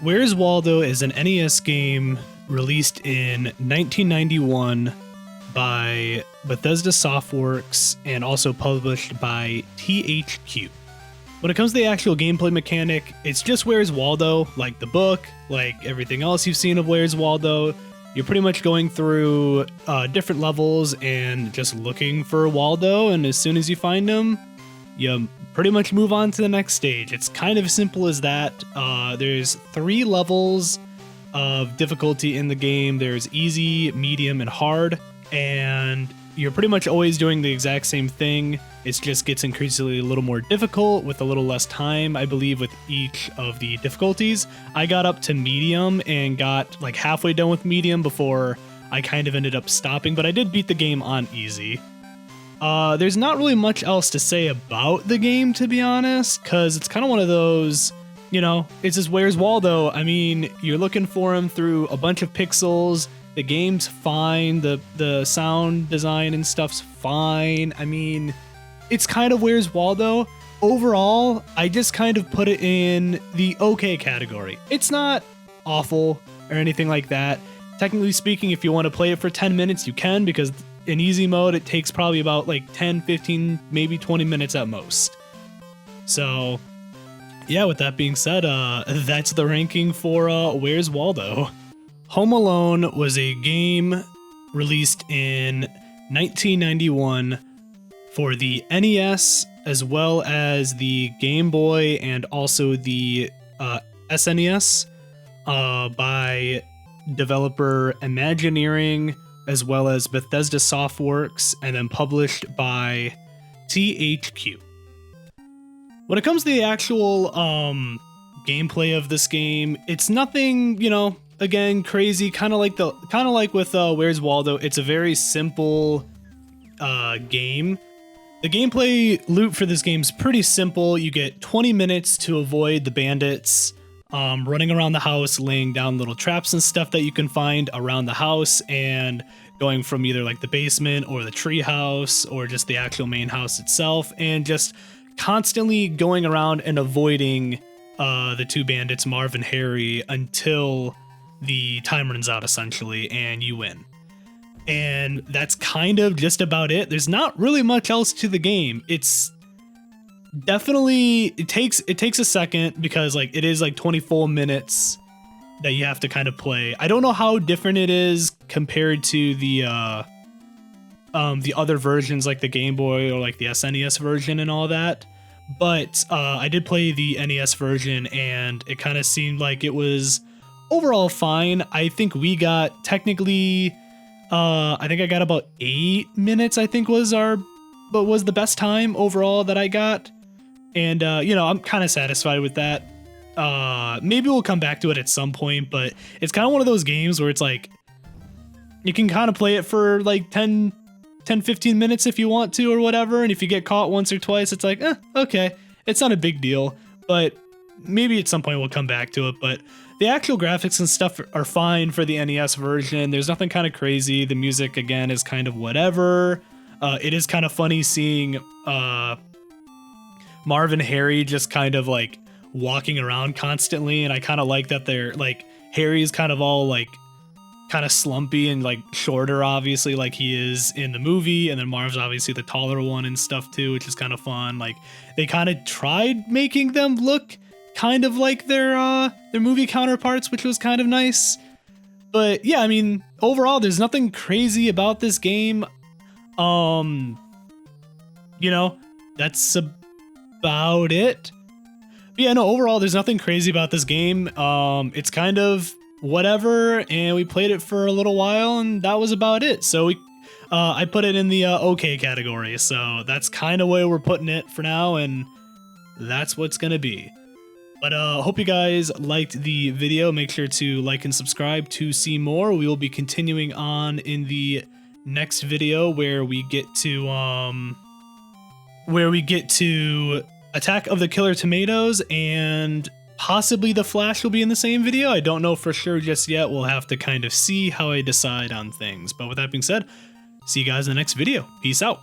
Where's Waldo is an NES game released in 1991 by Bethesda Softworks and also published by THQ. When it comes to the actual gameplay mechanic, it's just Where's Waldo, like the book, like everything else you've seen of Where's Waldo. You're pretty much going through different levels and just looking for Waldo, and as soon as you find him, you pretty much move on to the next stage. It's kind of simple as that. There's 3 levels of difficulty in the game. There's easy, medium, and hard, and you're pretty much always doing the exact same thing. It just gets increasingly a little more difficult with a little less time, I believe, with each of the difficulties. I got up to medium and got like halfway done with medium before I kind of ended up stopping, but I did beat the game on easy. There's not really much else to say about the game, to be honest, because it's kind of one of those, you know, it's just Where's Waldo? I mean, you're looking for him through a bunch of pixels. The game's fine. The sound design and stuff's fine. I mean, it's kind of Where's Waldo. Overall, I just kind of put it in the okay category. It's not awful or anything like that. Technically speaking, if you want to play it for 10 minutes, you can, because in easy mode, it takes probably about like 10, 15, maybe 20 minutes at most. So, yeah, with that being said, that's the ranking for Where's Waldo. Home Alone was a game released in 1991 for the NES, as well as the Game Boy and also the SNES, by developer Imagineering, as well as Bethesda Softworks, and then published by THQ. When it comes to the actual gameplay of this game, it's nothing, you know, again, crazy, kind of like with Where's Waldo. It's a very simple game. The gameplay loop for this game is pretty simple. You get 20 minutes to avoid the bandits, running around the house, laying down little traps and stuff that you can find around the house, and going from either like the basement or the tree house or just the actual main house itself, and just constantly going around and avoiding the 2 bandits, Marv and Harry, until the time runs out, essentially, and you win. And that's kind of just about it. There's not really much else to the game. It's definitely, it takes a second, because like it is like 20 full minutes that you have to kind of play. I don't know how different it is compared to the other versions, like the Game Boy or like the SNES version and all that, but I did play the NES version, and it kind of seemed like it was overall fine. I think we got technically, I think I got about 8 minutes, I think was the best time overall that I got. And, you know, I'm kind of satisfied with that. Maybe we'll come back to it at some point, but it's kind of one of those games where it's like, you can kind of play it for like 10, 15 minutes if you want to or whatever. And if you get caught once or twice, it's like, okay, it's not a big deal, but maybe at some point we'll come back to it. But the actual graphics and stuff are fine for the NES version. There's nothing kind of crazy. The music, again, is kind of whatever. It is kind of funny seeing Marv and Harry just kind of like walking around constantly, and I kind of like that they're like, Harry's kind of all like kind of slumpy and like shorter, obviously, like he is in the movie, and then Marv's obviously the taller one and stuff too, which is kind of fun. Like they kind of tried making them look kind of like their movie counterparts, which was kind of nice. But yeah, I mean, overall, there's nothing crazy about this game. You know, that's about it. But yeah, no, overall, there's nothing crazy about this game. It's kind of whatever, and we played it for a little while, and that was about it. So I put it in the okay category. So that's kind of where we're putting it for now, and that's what's gonna be. But hope you guys liked the video. Make sure to like and subscribe to see more. We will be continuing on in the next video where we get to Attack of the Killer Tomatoes, and possibly The Flash will be in the same video. I don't know for sure just yet. We'll have to kind of see how I decide on things. But with that being said, see you guys in the next video. Peace out.